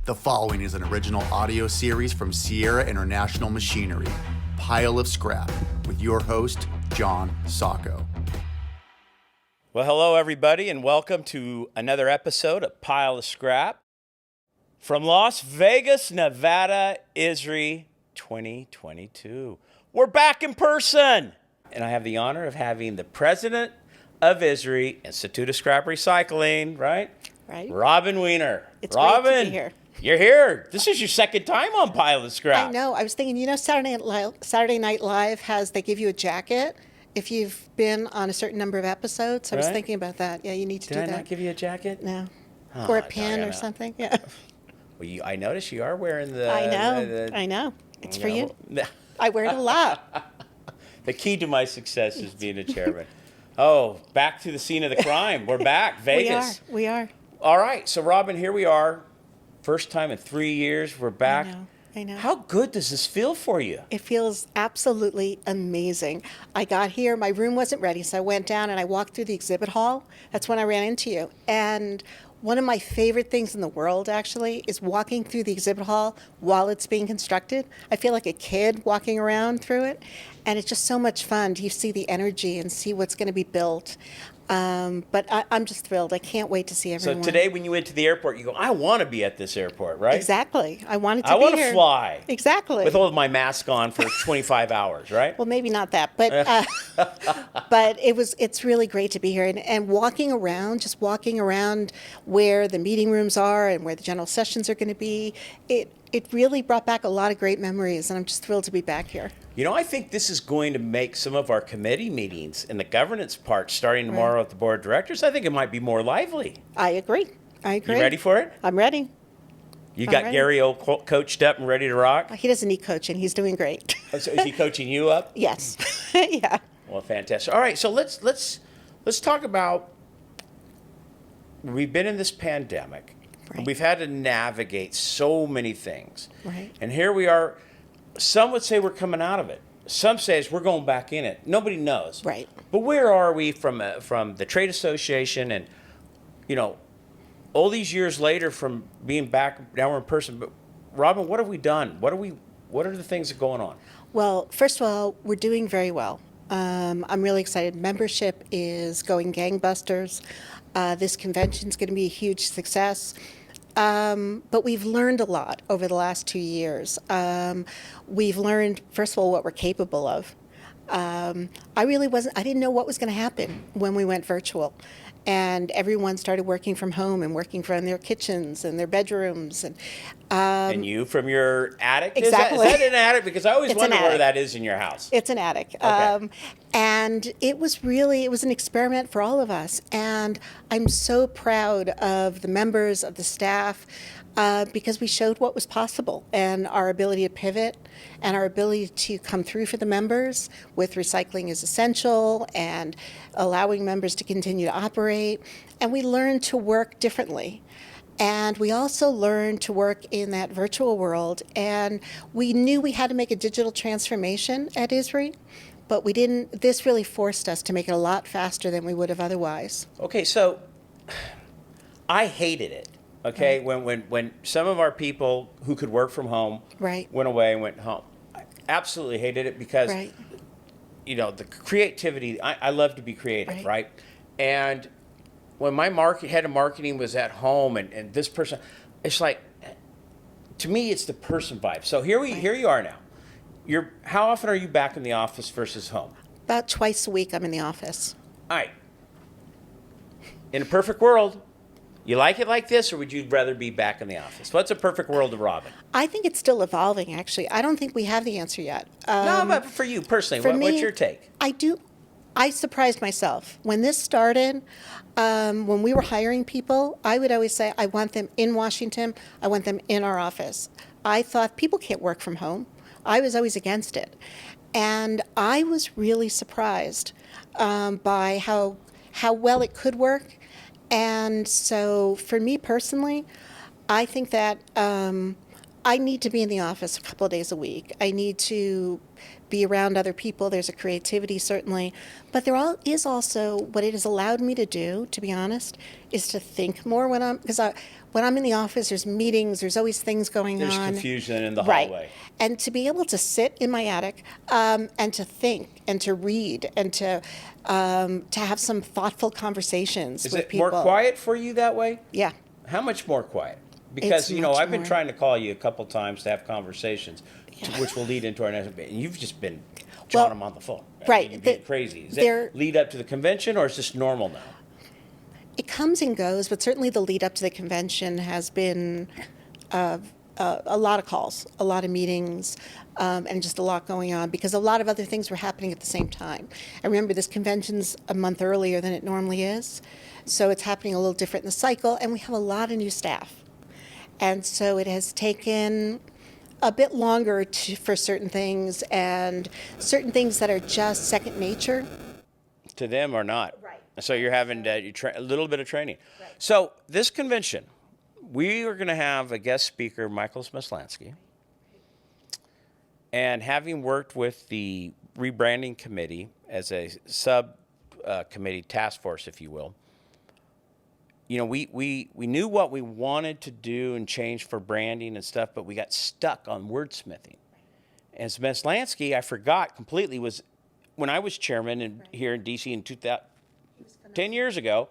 The following is an original audio series from Sierra International Machinery, Pile of Scrap, with your host, John Sacco. Well, hello, everybody, and welcome to another episode of Pile of Scrap from Las Vegas, Nevada, ISRI 2022. We're back in person, and I have the honor of having the president of ISRI, Institute of Scrap Recycling, right? Robin Wiener. It's Robin, great to be here. You're here. This is your second time on Pile of Scrap. I know. I was thinking, Saturday Night Live they give you a jacket if you've been on a certain number of episodes. I was thinking about that. Yeah, you need to do that. Did I not give you a jacket? No. Oh, or a pin or something. Yeah. Well, I noticed you are wearing the... I know. It's for you. I wear it a lot. The key to my success is being a chairman. Oh, back to the scene of the crime. We're back. Vegas. We are. All right. So, Robin, here we are. First time in 3 years. We're back. I know. How good does this feel for you? It feels absolutely amazing. I got here, my room wasn't ready, so I went down and I walked through the exhibit hall. That's when I ran into you. And one of my favorite things in the world, actually, is walking through the exhibit hall while it's being constructed. I feel like a kid walking around through it. And it's just so much fun. You see the energy and see what's going to be built. But I'm just thrilled. I can't wait to see everyone. So today when you went to the airport, you go, I want to be at this airport, right? Exactly. I wanted to I be want here. to fly. Exactly. With all of my mask on for 25 hours, right? Well, maybe not that, but but it's really great to be here. And walking around where the meeting rooms are and where the general sessions are going to be, it really brought back a lot of great memories, and I'm just thrilled to be back here. You know, I think this is going to make some of our committee meetings and the governance part starting tomorrow at the board of directors, I think it might be more lively. I agree. You ready for it? I'm ready. You got Gary all coached up and ready to rock? He doesn't need coaching. He's doing great. Oh, so is he coaching you up? Yes. Yeah. Well, fantastic. All right, so let's talk about, we've been in this pandemic. Right. We've had to navigate so many things. Right. And here we are. Some would say we're coming out of it. Some say we're going back in it. Nobody knows. Right. But where are we from the trade association and, you know, all these years later from being back, now we're in person. But Robin, what have we done? What are the things that are going on? Well, first of all, we're doing very well. I'm really excited. Membership is going gangbusters. This convention is going to be a huge success. But we've learned a lot over the last 2 years. We've learned, first of all, what we're capable of. I didn't know what was going to happen when we went virtual. And everyone started working from home and working from their kitchens and their bedrooms. And you from your attic? Exactly. Is that an attic? Because I always It's wonder an where attic. that is in your house. It's an attic. Okay. And it was an experiment for all of us. And I'm so proud of the members, of the staff, because we showed what was possible and our ability to pivot and our ability to come through for the members with recycling is essential and allowing members to continue to operate. And we learned to work differently. And we also learned to work in that virtual world. And we knew we had to make a digital transformation at ISRI, but we didn't. This really forced us to make it a lot faster than we would have otherwise. Okay, so I hated it. Okay, Right. when some of our people who could work from home Right. went away and went home, I absolutely hated it because, Right. you know, the creativity. I love to be creative, Right. right? And when my head of marketing was at home and this person, it's like, to me, it's the person vibe. So here you are now. How often are you back in the office versus home? About twice a week I'm in the office. All right. In a perfect world, you like it like this, or would you rather be back in the office? What's a perfect world of Robin? I think it's still evolving, actually. I don't think we have the answer yet. No, but for you personally, what's your take? I surprised myself. When this started, when we were hiring people, I would always say, I want them in Washington. I want them in our office. I thought people can't work from home. I was always against it. And I was really surprised by how well it could work. And so for me personally, I think that I need to be in the office a couple of days a week. I need to be around other people. There's a creativity, certainly. But there is also what it has allowed me to do, to be honest, is to think more when I'm in the office, there's meetings, there's always things going on. There's confusion in the Right. hallway. And to be able to sit in my attic and to think and to read and to have some thoughtful conversations Is with it people. more quiet for you that way? Yeah. How much more quiet? Because, It's I've much been more. trying to call you a couple times to have conversations, which will lead into our next bit. And you've just been jawing them on the phone. right. You're being crazy. Does they're- that lead up to the convention, or is this normal now? It comes and goes, but certainly the lead up to the convention has been a lot of calls, a lot of meetings, and just a lot going on because a lot of other things were happening at the same time. I remember this convention's a month earlier than it normally is, so it's happening a little different in the cycle, and we have a lot of new staff. And so it has taken a bit longer for certain things and certain things that are just second nature. To them or not? Right. So you're having a little bit of training. Right. So this convention, we are going to have a guest speaker, Michael Mizlansky. And having worked with the rebranding committee as a sub-committee task force, if you will, we knew what we wanted to do and change for branding and stuff, but we got stuck on wordsmithing. And Mizlansky, I forgot completely, was when I was chairman here in D.C. in 10 years ago,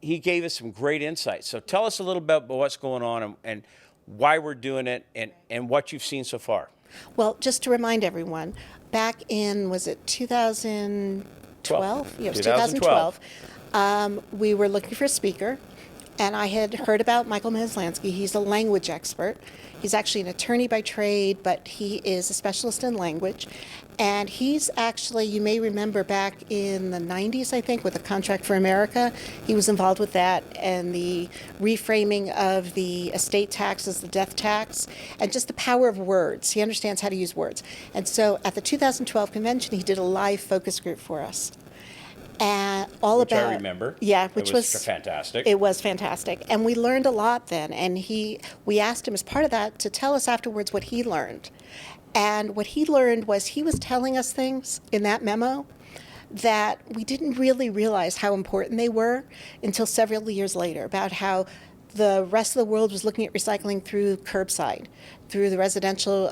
he gave us some great insights. So tell us a little bit about what's going on and why we're doing it and what you've seen so far. Well, just to remind everyone, back in, was it 2012? Yeah, it was 2012. We were looking for a speaker, and I had heard about Michael Mizlansky. He's a language expert. He's actually an attorney by trade, but he is a specialist in language. And he's actually, you may remember back in the 90s, I think, with the Contract for America, he was involved with that and the reframing of the estate tax as the death tax and just the power of words. He understands how to use words. And so at the 2012 convention, he did a live focus group for us. And which I remember. Yeah, which was fantastic. It was fantastic. And we learned a lot then. And we asked him as part of that to tell us afterwards what he learned. And what he learned was he was telling us things in that memo that we didn't really realize how important they were until several years later, about how the rest of the world was looking at recycling through curbside, through the residential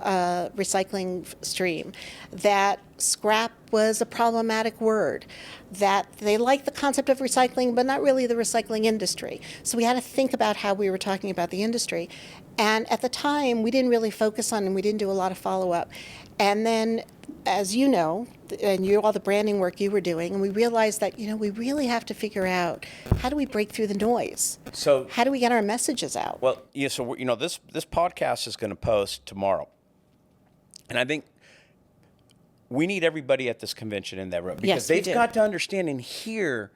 recycling stream, that scrap was a problematic word, that they liked the concept of recycling, but not really the recycling industry. So we had to think about how we were talking about the industry. And at the time, we didn't really focus on, and we didn't do a lot of follow-up. And then, as you know, and all the branding work you were doing, and we realized that, we really have to figure out, how do we break through the noise? So how do we get our messages out? Well, this podcast is going to post tomorrow. And I think we need everybody at this convention in that room because Yes, we they've do. got to understand and hear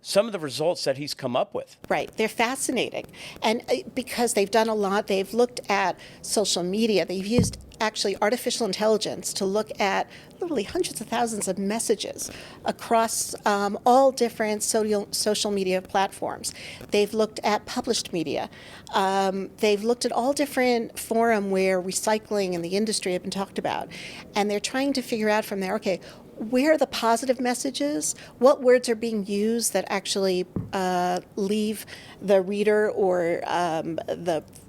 some of the results that he's come up with. Right. They're fascinating. And because they've done a lot, they've looked at social media. They've used actually artificial intelligence to look at literally hundreds of thousands of messages across all different social media platforms. They've looked at published media. They've looked at all different forum where recycling and the industry have been talked about. And they're trying to figure out from there, okay, where are the positive messages? What words are being used that actually leave the reader or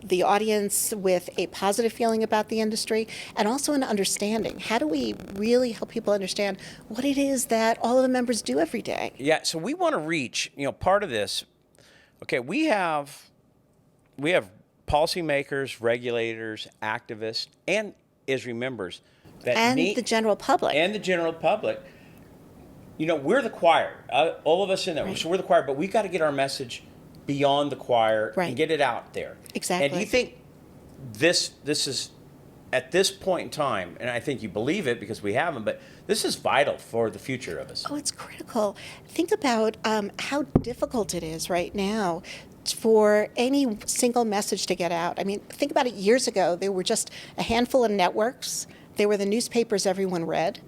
the audience with a positive feeling about the industry, and also an understanding? How do we really help people understand what it is that all of the members do every day? Yeah, so we want to reach, part of this. Okay, we have policymakers, regulators, activists, and ISRI members. The general public. And the general public. We're the choir. All of us in there. Right. So we're the choir, but we got to get our message beyond the choir Right. and get it out there. Exactly. And do you think this is, at this point in time, and I think you believe it because we haven't, but this is vital for the future of us. Oh, it's critical. Think about how difficult it is right now for any single message to get out. I mean, think about it. Years ago, there were just a handful of networks. There were the newspapers everyone read.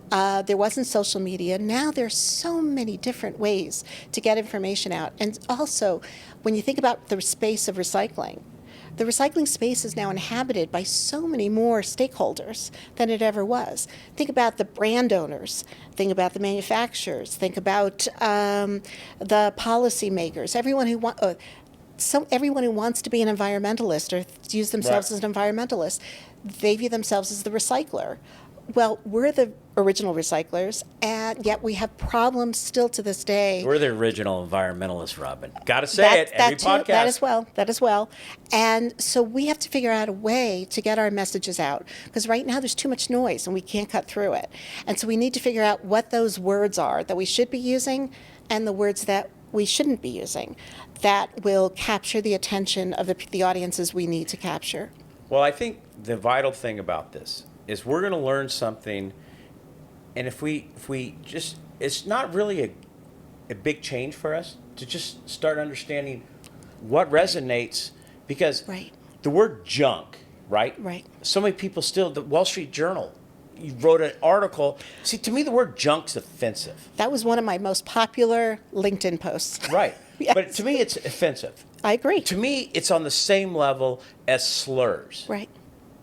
There wasn't social media. Now there's so many different ways to get information out. And also, when you think about the space of recycling, the recycling space is now inhabited by so many more stakeholders than it ever was. Think about the brand owners, think about the manufacturers, think about the policymakers, everyone who everyone who wants to be an environmentalist or use themselves as an environmentalist, they view themselves as the recycler. Well, we're the original recyclers, and yet we have problems still to this day. We're the original environmentalists, Robin. Got to say it every podcast. That as well. And so we have to figure out a way to get our messages out, because right now there's too much noise and we can't cut through it. And so we need to figure out what those words are that we should be using and the words that we shouldn't be using that will capture the attention of the audiences we need to capture. Well, I think the vital thing about this is we're going to learn something, and if we just, it's not really a big change for us to just start understanding what resonates, because the word junk, right? So many people still, the Wall Street Journal, you wrote an article. See, to me, the word junk's offensive. That was one of my most popular LinkedIn posts. Right. Yes. But to me, it's offensive. I agree. To me, it's on the same level as slurs. Right.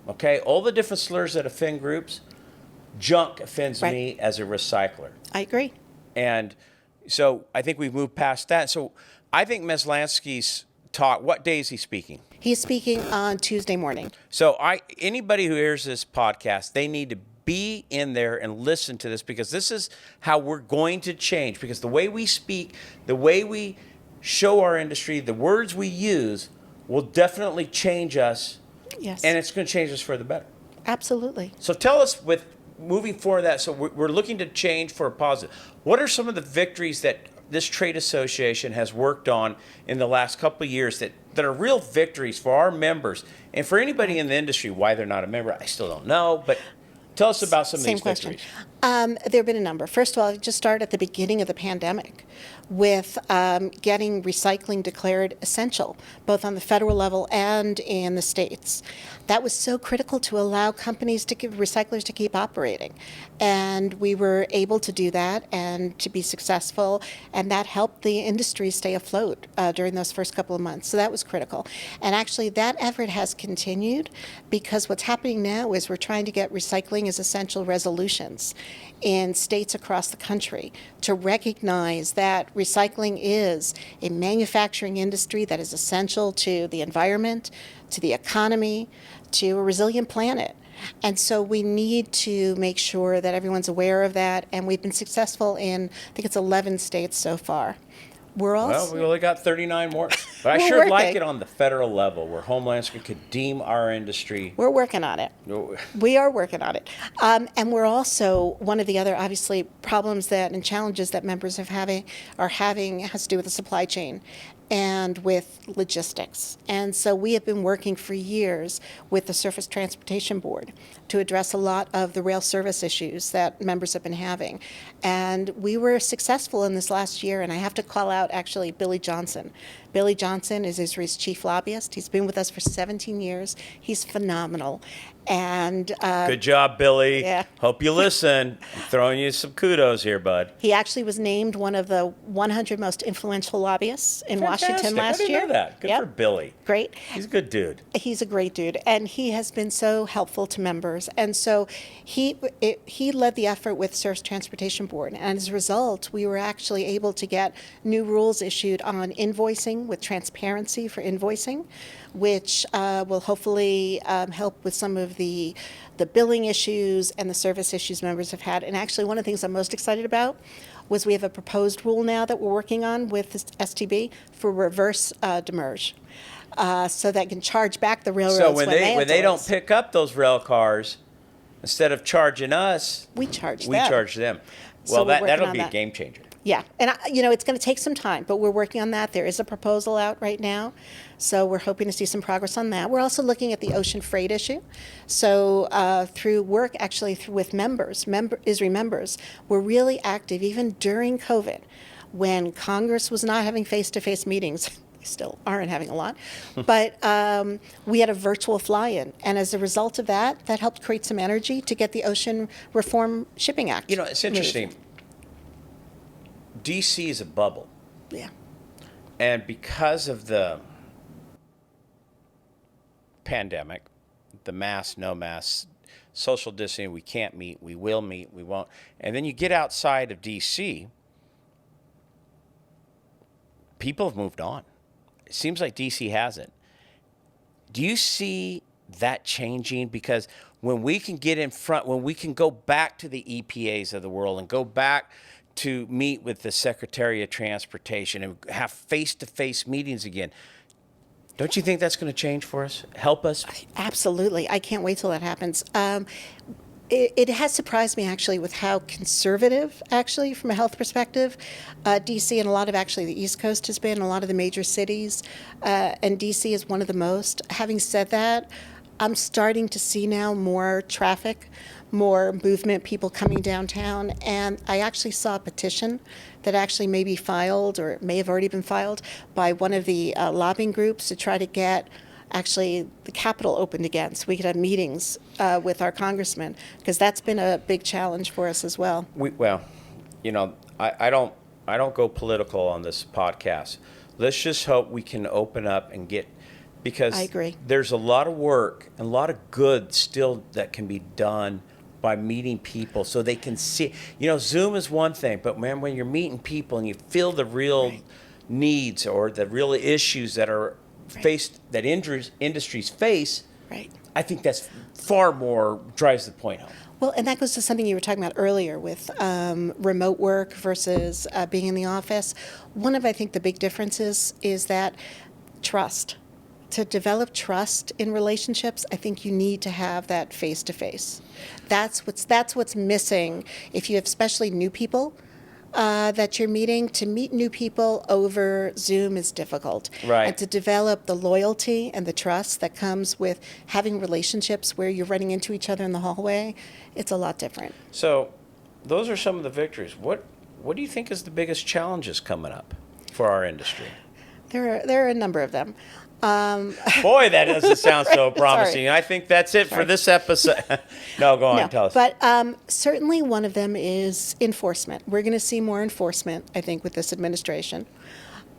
Okay? All the different slurs that offend groups, junk offends me as a recycler. I agree. And so I think we've moved past that. So I think Mizlansky's talk, what day is he speaking? He's speaking on Tuesday morning. So anybody who hears this podcast, they need to be in there and listen to this, because this is how we're going to change. Because the way we speak, the way we show our industry, the words we use will definitely change us. Yes. And it's going to change us for the better. Absolutely. So tell us, with moving forward that, so we're looking to change for a positive. What are some of the victories that this trade association has worked on in the last couple of years that are real victories for our members and for anybody in the industry? Why they're not a member, I still don't know, but tell us about some of these victories. There have been a number. First of all, just start at the beginning of the pandemic with getting recycling declared essential, both on the federal level and in the states. That was so critical to allow recyclers to keep operating. And we were able to do that and to be successful, and that helped the industry stay afloat during those first couple of months. So that was critical. And actually, that effort has continued, because what's happening now is we're trying to get recycling as essential resolutions in states across the country to recognize that recycling is a manufacturing industry that is essential to the environment, to the economy, to a resilient planet. And so we need to make sure that everyone's aware of that, and we've been successful in, I think it's 11 states so far. Well, we only got 39 more. But I sure like it on the federal level, where Homeland Security could deem our industry. We're working on it. We are working on it. And we're also, one of the other, obviously, problems and challenges that members are having has to do with the supply chain and with logistics. And so we have been working for years with the Surface Transportation Board to address a lot of the rail service issues that members have been having. And we were successful in this last year, and I have to call out actually Billy Johnson. Billy Johnson is Israel's chief lobbyist. He's been with us for 17 years. He's phenomenal. And good job, Billy. Yeah. Hope you listen. I'm throwing you some kudos here, bud. He actually was named one of the 100 most influential lobbyists in Washington last year. I didn't know that. Good for Billy. Great. He's a good dude. He's a great dude, and he has been so helpful to members. And so he led the effort with Surface Transportation Board, and as a result, we were actually able to get new rules issued on invoicing, with transparency for invoicing, which will hopefully help with some of the billing issues and the service issues members have had. And actually, one of the things I'm most excited about was we have a proposed rule now that we're working on with the STB for reverse demurrage, so that can charge back the railroads when they don't pick up those rail cars, instead of charging us, we charge them. So Well, that'll be a game changer. Yeah, and it's going to take some time, but we're working on that. There is a proposal out right now, so we're hoping to see some progress on that. We're also looking at the ocean freight issue. So through work with members, ISRI members, we're really active even during COVID, when Congress was not having face-to-face meetings. We still aren't having a lot, but we had a virtual fly-in, and as a result of that helped create some energy to get the Ocean Reform Shipping Act. It's interesting. moved. DC is a bubble. Yeah. And because of the pandemic, the mask, no mask, social distancing, we can't meet, we will meet, we won't. And then you get outside of D.C., people have moved on. It seems like D.C. hasn't. Do you see that changing? Because when we can get in front, when we can go back to the EPAs of the world and go back to meet with the Secretary of Transportation and have face-to-face meetings again, don't you think that's going to change for us? Help us? Absolutely. I can't wait till that happens. It has surprised me, actually, with how conservative, actually, from a health perspective, D.C. and a lot of, actually, the East Coast has been, a lot of the major cities, and D.C. is one of the most. Having said that, I'm starting to see now more traffic, more movement, people coming downtown, and I actually saw a petition that actually may be filed, or it may have already been filed, by one of the lobbying groups to try to get actually the Capitol opened again so we could have meetings with our congressmen, because that's been a big challenge for us as well. I don't go political on this podcast. Let's just hope we can open up and get, because I agree. There's a lot of work and a lot of good still that can be done by meeting people so they can see. Zoom is one thing, but man, when you're meeting people and you feel the real needs or the real issues that are faced, that industries face, I think that's far more drives the point home. Well, and that goes to something you were talking about earlier with remote work versus being in the office. One of, I think, the big differences is that trust. To develop trust in relationships, I think you need to have that face-to-face. That's what's missing. If you have especially new people that you're meeting, to meet new people over Zoom is difficult. Right. And to develop the loyalty and the trust that comes with having relationships where you're running into each other in the hallway, it's a lot different. So those are some of the victories. What do you think is the biggest challenges coming up for our industry? There are a number of them. Boy, that doesn't sound so promising. I think that's it for this episode. No, go on, tell us. But certainly one of them is enforcement. We're going to see more enforcement, I think, with this administration.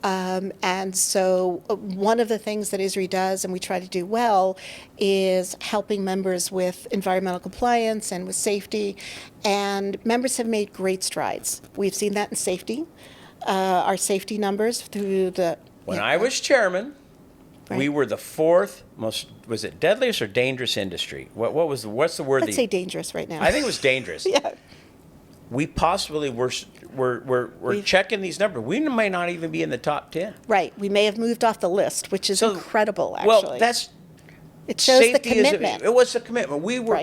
And so one of the things that ISRI does, and we try to do well, is helping members with environmental compliance and with safety. And members have made great strides. We've seen that in safety. Our safety numbers through the... When I was chairman... We were the fourth most, was it deadliest or dangerous industry? What's the word? Let's say dangerous right now. I think it was dangerous. Yeah. We possibly were checking these numbers. We may not even be in the top 10. Right. We may have moved off the list, which is incredible, actually. Well, it shows the commitment. It was a commitment. We were,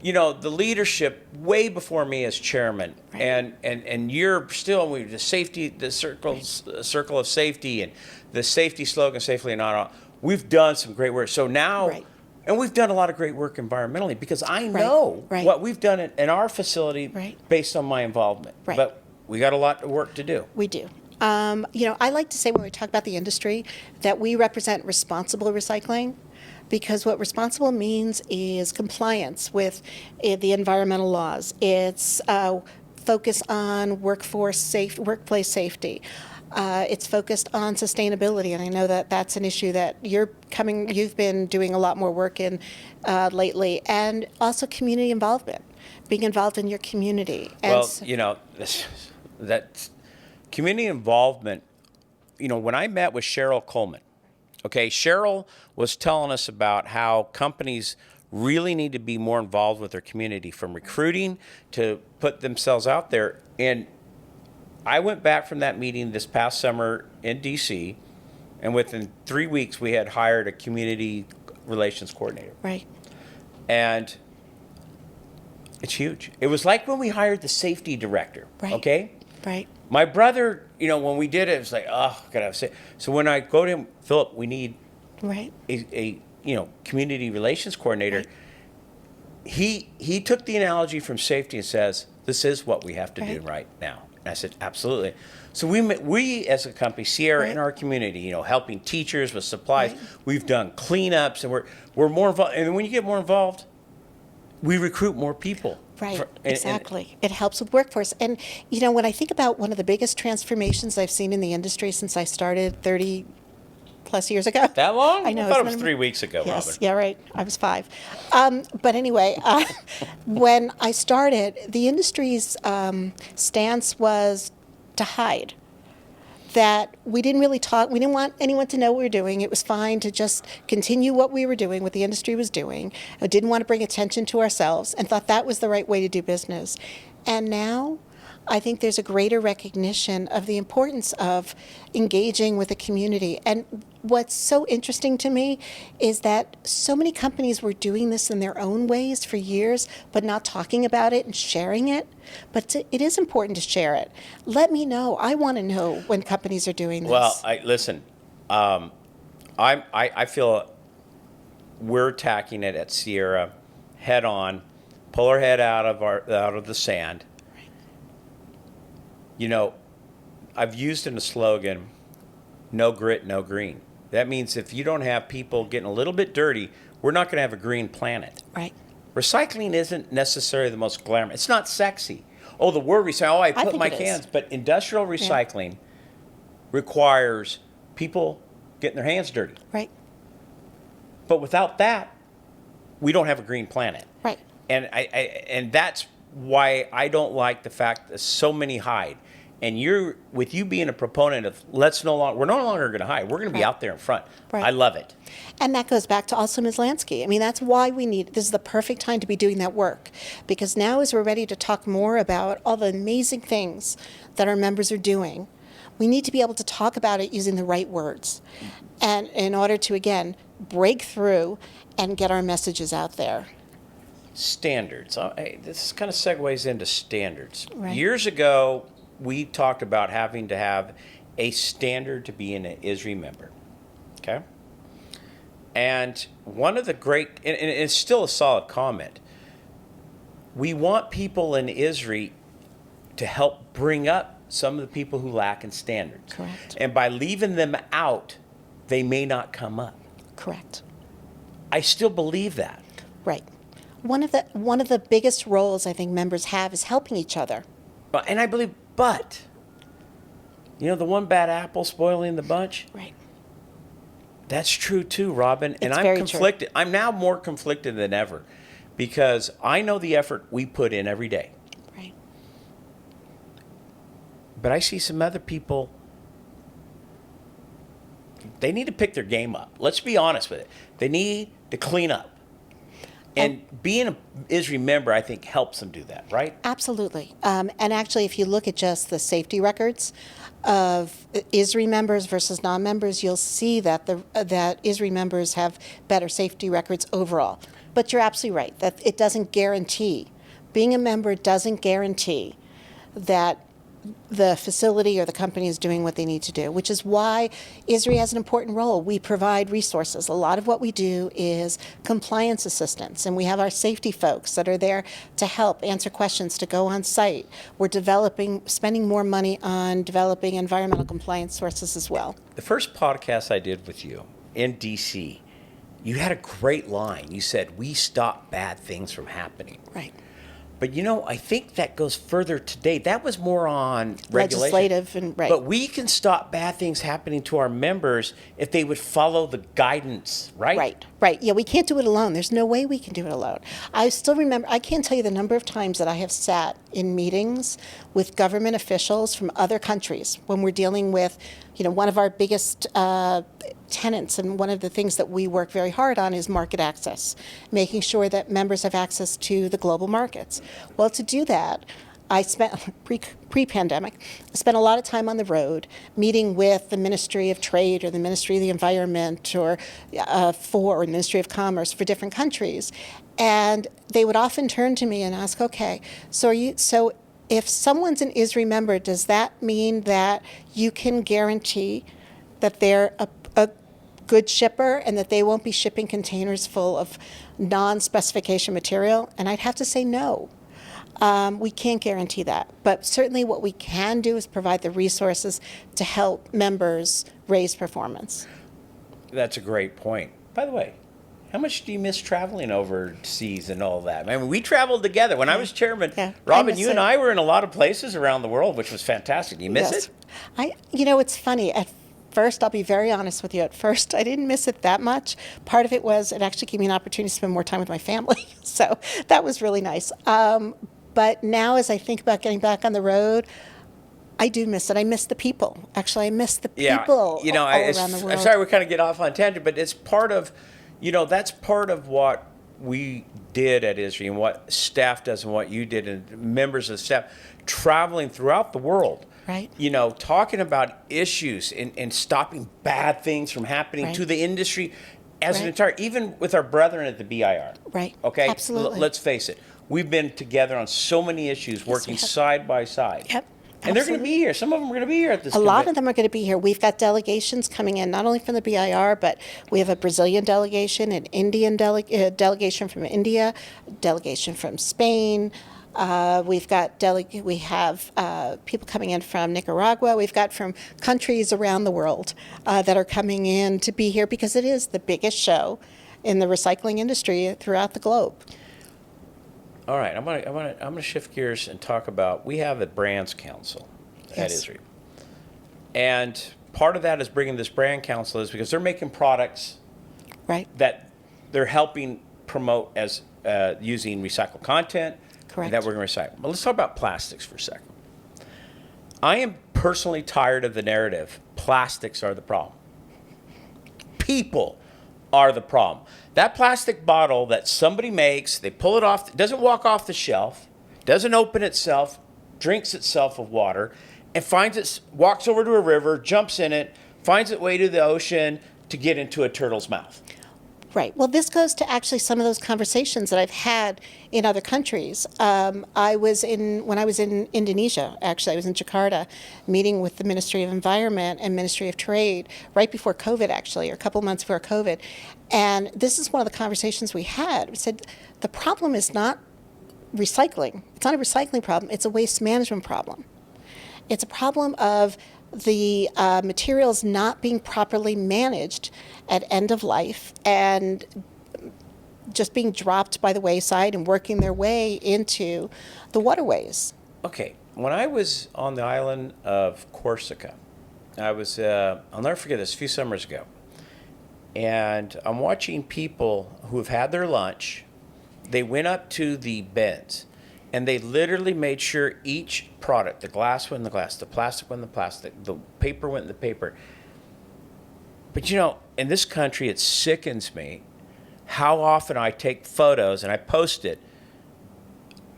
the leadership way before me as chairman, and you're still the safety, the circle of safety, and the safety slogan, safely and not all. We've done some great work. So now, and we've done a lot of great work environmentally, because I know what we've done in our facility based on my involvement. But we got a lot of work to do. We do. I like to say when we talk about the industry that we represent responsible recycling, because what responsible means is compliance with the environmental laws. It's focus on workplace safety. It's focused on sustainability, and I know that that's an issue that you've been doing a lot more work in lately, and also community involvement, being involved in your community. And that community involvement, when I met with Cheryl Coleman, Cheryl was telling us about how companies really need to be more involved with their community, from recruiting to put themselves out there. And I went back from that meeting this past summer in D.C., and within 3 weeks, we had hired a community relations coordinator. Right. And it's huge. It was like when we hired the safety director, okay? Right. My brother, when we did it, it was like, gotta have safety. So when I go to him, Philip, we need a community relations coordinator. He took the analogy from safety and says, this is what we have to do right now. And I said, absolutely. So we as a company, Sierra, in our community, helping teachers with supplies. We've done cleanups, and we're more involved. And when you get more involved, we recruit more people. Right, exactly. It helps with workforce. And, when I think about one of the biggest transformations I've seen in the industry since I started plus years ago. That long? I know. I thought it isn't was 3 weeks ago, Yes, Robin. yeah, right. I was 5. But anyway, when I started, the industry's stance was to hide. That we didn't really talk, we didn't want anyone to know what we were doing. It was fine to just continue what we were doing, what the industry was doing. I didn't want to bring attention to ourselves and thought that was the right way to do business. And now I think there's a greater recognition of the importance of engaging with the community. And what's so interesting to me is that so many companies were doing this in their own ways for years, but not talking about it and sharing it. But it is important to share it. Let me know. I want to know when companies are doing this. Well, listen. I feel we're attacking it at Sierra head on, pull our head out of the sand. You know, I've used in a slogan, no grit, no green. That means if you don't have people getting a little bit dirty, we're not going to have a green planet. Right. Recycling isn't necessarily the most glamorous. It's not sexy. Oh, the word recycle. Oh, I put my cans. But industrial recycling requires people getting their hands dirty. Right. But without that, we don't have a green planet. Right. And and that's why I don't like the fact that so many hide. And you being a proponent of we're no longer going to hide. We're going to be out there in front. Right. I love it. And that goes back to also Mizlansky. I mean, that's why this is the perfect time to be doing that work. Because now as we're ready to talk more about all the amazing things that our members are doing, we need to be able to talk about it using the right words. And in order to, again, break through and get our messages out there. Standards. This kind of segues into standards. Right. Years ago, we talked about having to have a standard to be an ISRI member. Okay? And one of the great, and it's still a solid comment, we want people in ISRI to help bring up some of the people who lack in standards. Correct. And by leaving them out, they may not come up. Correct. I still believe that. Right. One of the biggest roles I think members have is helping each other. And I believe, but, the one bad apple spoiling the bunch? Right. That's true too, Robin. And It's I'm very conflicted. true. I'm now more conflicted than ever because I know the effort we put in every day. Right. But I see some other people, they need to pick their game up. Let's be honest with it. They need to clean up. And being an ISRI member, I think, helps them do that, right? Absolutely. And actually, if you look at just the safety records of ISRI members versus non-members, you'll see that that ISRI members have better safety records overall. But you're absolutely right, that it doesn't guarantee. Being a member doesn't guarantee that the facility or the company is doing what they need to do, which is why ISRI has an important role. We provide resources. A lot of what we do is compliance assistance, and we have our safety folks that are there to help answer questions, to go on site. We're spending more money on developing environmental compliance sources as well. The first podcast I did with you in D.C., you had a great line. You said, we stop bad things from happening. Right. But I think that goes further today. That was more on regulation. Legislative and right. But we can stop bad things happening to our members if they would follow the guidance, right? Right. Yeah, we can't do it alone. There's no way we can do it alone. I still remember, I can't tell you the number of times that I have sat in meetings with government officials from other countries when we're dealing with, one of our biggest tenants, and one of the things that we work very hard on is market access, making sure that members have access to the global markets. Well, to do that, I spent, pre-pandemic, I spent a lot of time on the road meeting with the Ministry of Trade or the Ministry of the Environment or Ministry of Commerce for different countries. And they would often turn to me and ask, okay, so if someone's an ISRI member, does that mean that you can guarantee that they're a good shipper and that they won't be shipping containers full of non-specification material? And I'd have to say no. We can't guarantee that. But certainly what we can do is provide the resources to help members raise performance. That's a great point. By the way, how much do you miss traveling overseas and all that? I mean, we traveled together. When I was chairman, Robin, you and I were in a lot of places around the world, which was fantastic. Do you miss it? It's funny. first, I'll be very honest with you. At first, I didn't miss it that much. Part of it was it actually gave me an opportunity to spend more time with my family. So that was really nice. But now as I think about getting back on the road, I do miss it. I miss the people. Actually, I miss the people all around the world. I'm sorry we kind of get off on tangent, but it's part of, that's part of what we did at ISRI and what staff does and what you did and members of the staff traveling throughout the world. Right. Talking about issues and stopping bad things from happening to the industry as an entire, even with our brethren at the BIR. Right. Okay? Absolutely. Let's face it. We've been together on so many issues, working side by side. Yep. And they're going to be here. Some of them are going to be here at this A lot of them are going to be here. We've got delegations coming in, not only from the BIR, but we have a Brazilian delegation, an Indian delegation from India, delegation from Spain. We have people coming in from Nicaragua. We've got from countries around the world that are coming in to be here because it is the biggest show in the recycling industry throughout the globe. All right, I'm gonna shift gears and talk about, we have a brands council at ISRI. And part of that is bringing this brand council is because they're making products that they're helping promote as using recycled content. Correct. That we're going to recycle. But let's talk about plastics for a second. I am personally tired of the narrative, plastics are the problem. People are the problem. That plastic bottle that somebody makes, they pull it off, it doesn't walk off the shelf, doesn't open itself, drinks itself of water, and walks over to a river, jumps in it, finds its way to the ocean to get into a turtle's mouth. Right. Well, this goes to actually some of those conversations that I've had in other countries. When I was in Indonesia, actually, I was in Jakarta, meeting with the Ministry of Environment and Ministry of Trade right before COVID, actually, or a couple months before COVID. And this is one of the conversations we had. We said, the problem is not recycling. It's not a recycling problem. It's a waste management problem. It's a problem of the materials not being properly managed at end of life and just being dropped by the wayside and working their way into the waterways. Okay, when I was on the island of Corsica, I was, I'll never forget this, a few summers ago, and I'm watching people who have had their lunch. They went up to the beds and they literally made sure each product, the glass went in the glass, the plastic went in the plastic, the paper went in the paper. But in this country, it sickens me how often I take photos and I post it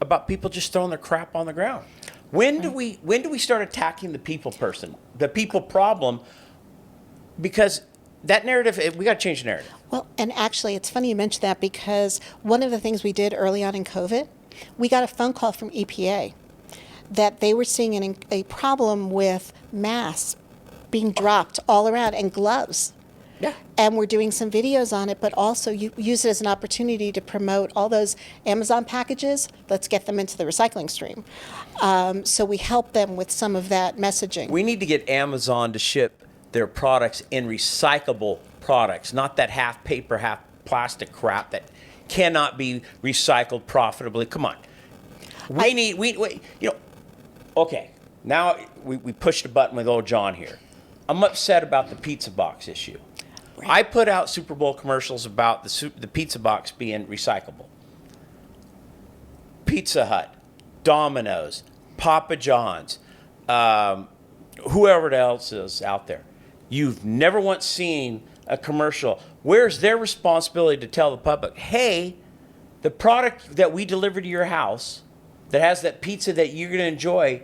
about people just throwing their crap on the ground. When do we start attacking the people person, the people problem? Because that narrative, we got to change the narrative. Well, and actually, it's funny you mentioned that because one of the things we did early on in COVID, we got a phone call from EPA that they were seeing a problem with masks being dropped all around and gloves. Yeah. And we're doing some videos on it, but also you use it as an opportunity to promote all those Amazon packages. Let's get them into the recycling stream. So we help them with some of that messaging. We need to get Amazon to ship their products in recyclable products, not that half paper, half plastic crap that cannot be recycled profitably. Come on. Okay, now we pushed a button with old John here. I'm upset about the pizza box issue. Right. I put out Super Bowl commercials about the pizza box being recyclable. Pizza Hut, Domino's, Papa John's, whoever else is out there. You've never once seen a commercial. Where's their responsibility to tell the public, hey, the product that we deliver to your house that has that pizza that you're going to enjoy,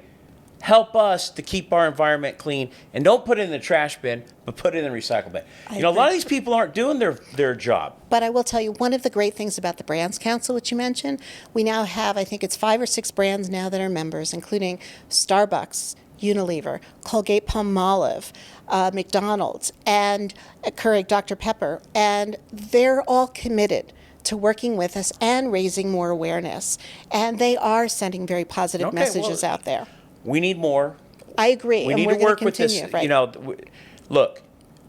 help us to keep our environment clean, and don't put it in the trash bin, but put it in the recycle bin. A lot of these people aren't doing their job. But I will tell you, one of the great things about the Brands Council, which you mentioned, we now have, I think it's 5 or 6 brands now that are members, including Starbucks, Unilever, Colgate-Palmolive, McDonald's, and Keurig Dr. Pepper. And they're all committed to working with us and raising more awareness. And they are sending very positive messages out there. We need more. I agree. We need to work with this. Right. Look,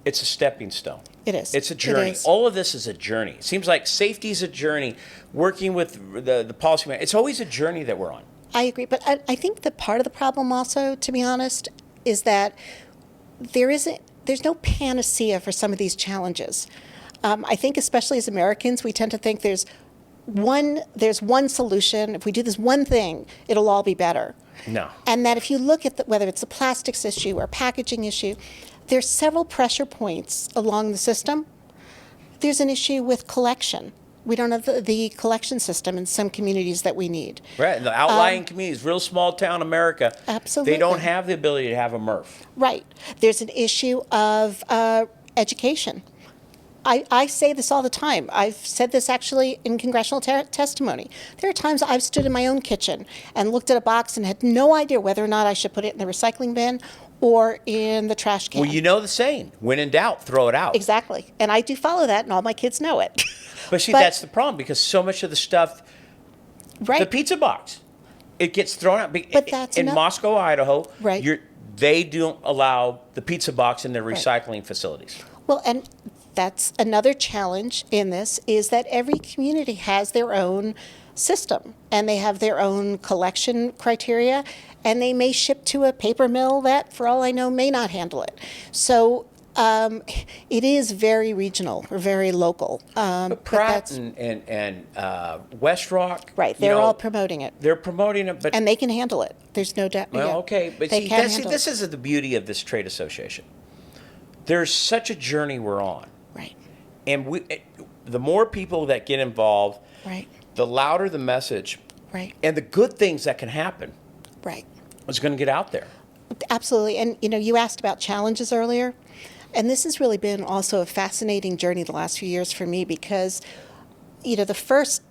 it's a stepping stone. It is. It's a journey. All of this is a journey. It seems like safety is a journey. Working with the policy, it's always a journey that we're on. I agree. But I think that part of the problem also, to be honest, is that there there's no panacea for some of these challenges. I think especially as Americans, we tend to think there's one solution. If we do this one thing, it'll all be better. No. And that if you look at whether it's the plastics issue or packaging issue, there's several pressure points along the system. There's an issue with collection. We don't have the collection system in some communities that we need. Right, the outlying communities, real small town America, Absolutely. they don't have the ability to have a MRF. Right. There's an issue of education. I say this all the time. I've said this actually in congressional testimony. There are times I've stood in my own kitchen and looked at a box and had no idea whether or not I should put it in the recycling bin or in the trash can. Well, you know the saying, when in doubt, throw it out. Exactly. And I do follow that, and all my kids know it. But see, that's the problem, because so much of the stuff, right. the pizza box, it gets thrown out. But that's in enough. Moscow, Idaho, Right. they don't allow the pizza box in their recycling facilities. Well, and that's another challenge in this, is that every community has their own system, and they have their own collection criteria, and they may ship to a paper mill that, for all I know, may not handle it. So it is very regional or very local. But Pratt and West Rock, right, they're all promoting it. They're promoting it, but and they can handle it. There's no doubt. well, yeah. okay, but They can handle this it. is the beauty of this trade association. There's such a journey we're on, Right, and the more people that get involved, right, the louder the message, right, and the good things that can happen right. is going to get out there. Absolutely. And, you asked about challenges earlier. And this has really been also a fascinating journey the last few years for me because, the first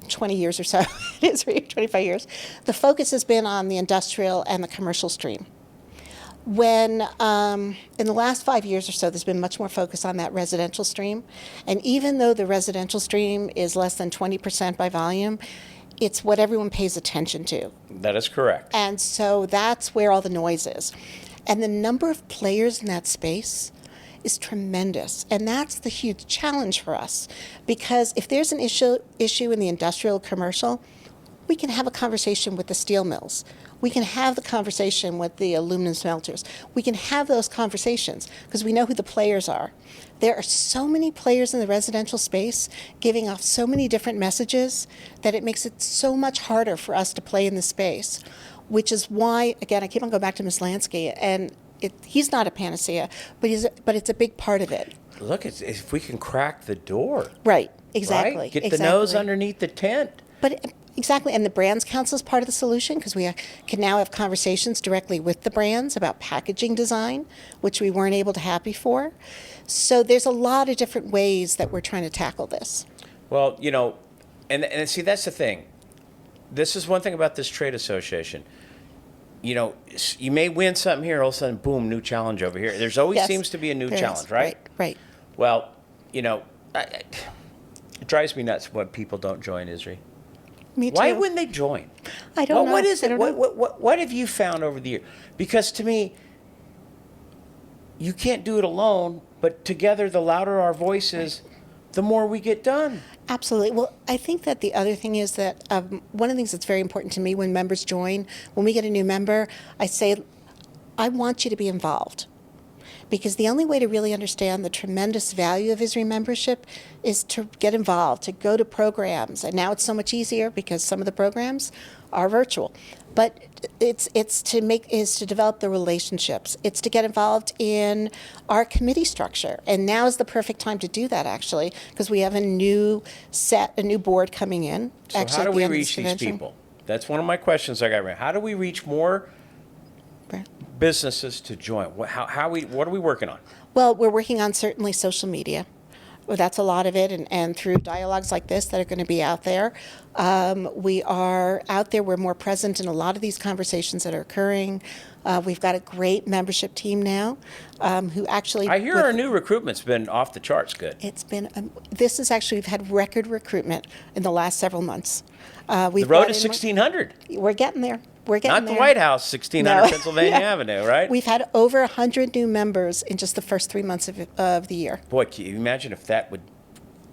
20 years or so, it is 25 years, the focus has been on the industrial and the commercial stream. When, in the last 5 years or so, there's been much more focus on that residential stream. And even though the residential stream is less than 20% by volume, it's what everyone pays attention to. That is correct. And so that's where all the noise is. And the number of players in that space is tremendous. And that's the huge challenge for us. Because if there's an issue in the industrial commercial, we can have a conversation with the steel mills. We can have the conversation with the aluminum smelters. We can have those conversations because we know who the players are. There are so many players in the residential space giving off so many different messages that it makes it so much harder for us to play in the space, which is why, again, I keep on going back to Mizlansky, and he's not a panacea, but it's a big part of it. Look, if we can crack the door. Right, exactly. Right? Get the nose underneath the tent. But exactly, and the Brands Council is part of the solution because we can now have conversations directly with the brands about packaging design, which we weren't able to have before. So there's a lot of different ways that we're trying to tackle this. Well, and see, that's the thing. This is one thing about this trade association. You may win something here, all of a sudden, boom, new challenge over here. There's always seems to be a new challenge, right? Right. Well, it drives me nuts when people don't join ISRI. Me too. Why wouldn't they join? I don't know. What is it? I don't know. What have you found over the year? Because to me, you can't do it alone, but together, the louder our voice is, the more we get done. Absolutely. Well, I think that the other thing is that one of the things that's very important to me when members join, when we get a new member, I say, I want you to be involved. Because the only way to really understand the tremendous value of ISRI membership is to get involved, to go to programs. And now it's so much easier because some of the programs are virtual. But it's to develop the relationships. It's to get involved in our committee structure. And now is the perfect time to do that, actually, because we have a new board coming in. So how do we reach these people? That's one of my questions I got right. How do we reach more businesses to join? What are we working on? Well, we're working on certainly social media. Well, that's a lot of it, and through dialogues like this that are going to be out there. We are out there. We're more present in a lot of these conversations that are occurring. We've got a great membership team now who actually... I hear our new recruitment's been off the charts good. It's been... we've had record recruitment in the last several months. The road is 1,600. We're getting there. Not the White House, 1600 Pennsylvania Avenue, right? We've had over 100 new members in just the first 3 months of the year. Boy, can you imagine if that would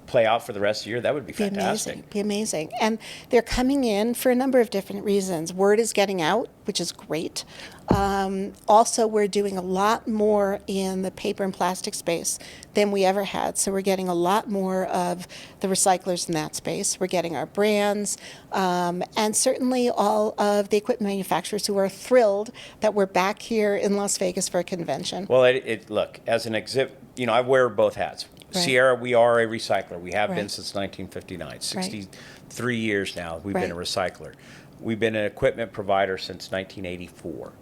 play out for the rest of the year? That would be fantastic. Be amazing. And they're coming in for a number of different reasons. Word is getting out, which is great. Also, we're doing a lot more in the paper and plastic space than we ever had. So we're getting a lot more of the recyclers in that space. We're getting our brands, and certainly all of the equipment manufacturers who are thrilled that we're back here in Las Vegas for a convention. Well, look, as an exhibit, I wear both hats. Right. Sierra, we are a recycler. We have been Right. since 1959. 63 years now we've been a Right. recycler. We've been an equipment provider since 1984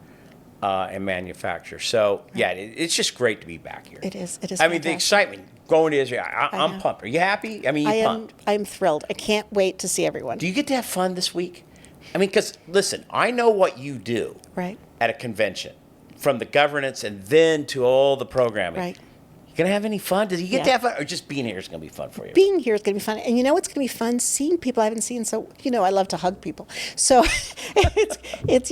and manufacturer. So, yeah, it's just great to be back here. It is. It is. I mean, the fantastic. excitement going to Israel, I'm know. pumped. Are you happy? I mean, you pumped. I'm thrilled. I can't wait to see everyone. Do you get to have fun this week? I mean, because, listen, I know what you do Right. at a convention, from the governance and then to all the programming. Right. You going to have any fun? Did you get Yeah. to have fun? Or just being here is going to be fun for you? Being here is going to be fun. And you know what's going to be fun? Seeing people I haven't seen. So, I love to hug people. So it's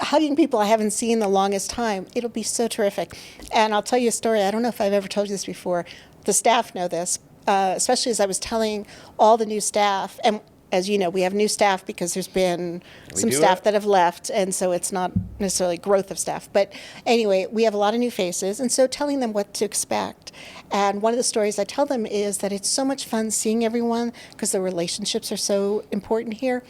hugging people I haven't seen the longest time. It'll be so terrific. And I'll tell you a story. I don't know if I've ever told you this before. The staff know this, especially as I was telling all the new staff. And as you know, we have new staff because there's been some staff that have left, and so it's not necessarily growth of staff. But anyway, we have a lot of new faces, and so telling them what to expect. And one of the stories I tell them is that it's so much fun seeing everyone because the relationships are so important here.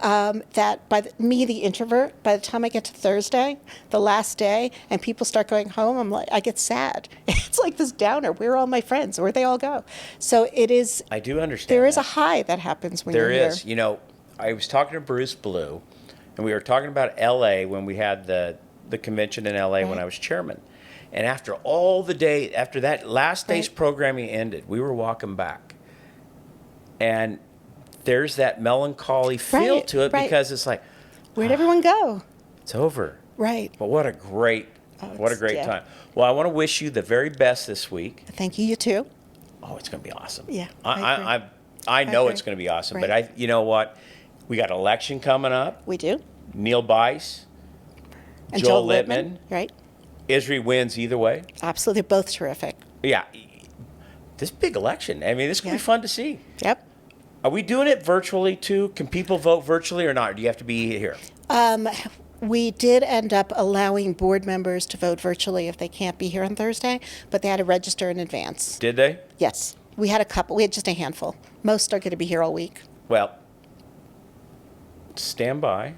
That me, the introvert, by the time I get to Thursday, the last day, and people start going home, I get sad. It's like this downer. Where are all my friends? Where'd they all go? So it is. I do understand. There is that. a high that happens when you're There here. is. I was talking to Bruce Blue, and we were talking about L.A. when we had the convention in L.A. when I was chairman. And after that last day's programming ended, we were walking back, and there's that melancholy feel to it because it's like, where'd everyone go? It's over. Right. But what a great time. Well, I want to wish you the very best this week. Thank you. You too. Oh, it's going to be awesome. Yeah, I know it's going to be awesome. Right. But you know what? We got an election coming up. We do. Neil Bice, And Joel Littman. Right. Isri wins either way. Absolutely. They're both terrific. Yeah. This big election. I mean, this is going to be fun to see. Yep. Are we doing it virtually too? Can people vote virtually or not? Or do you have to be here? We did end up allowing board members to vote virtually if they can't be here on Thursday, but they had to register in advance. Did they? Yes. We had a couple. We had just a handful. Most are going to be here all week. Well, stand by.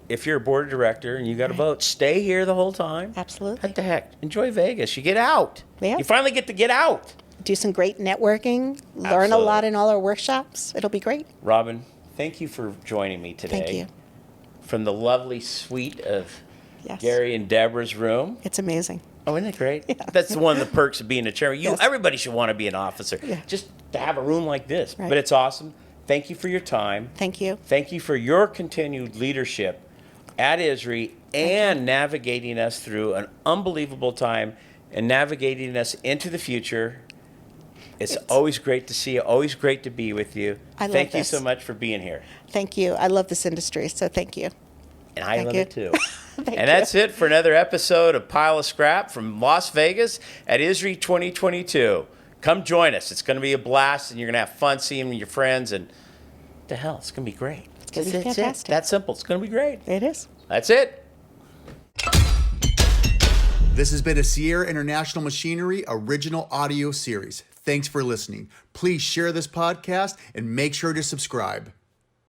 If you're a board director and you got to vote, stay here the whole time. Absolutely. What the heck? Enjoy Vegas. You get out. Yeah. You finally get to get out. Do some great networking, learn a lot in all our workshops. It'll be great. Robin, thank you for joining me today. Thank you. From the lovely suite of Yes. Gary and Deborah's room. It's amazing. Oh, isn't it great? Yeah. That's one of the perks of being a chairman. Yes. Everybody should want to be an officer. Yeah. Just to have a room like this. Right. But it's awesome. Thank you for your time. Thank you. Thank you for your continued leadership at ISRI and navigating us through an unbelievable time and navigating us into the future. It's always great to see you, always great to be with you. I love Thank you this. so much for being here. Thank you. I love this industry, so thank you. And I Thank love you. it too. Thank And you. that's it for another episode of Pile of Scrap from Las Vegas at ISRI 2022. Come join us. It's going to be a blast, and you're going to have fun seeing your friends. And what the hell, it's going to be great. It's going to be That's fantastic. it. That's simple. It's going to be great. It is. That's it. This has been a Sierra International Machinery original audio series. Thanks for listening. Please share this podcast and make sure to subscribe.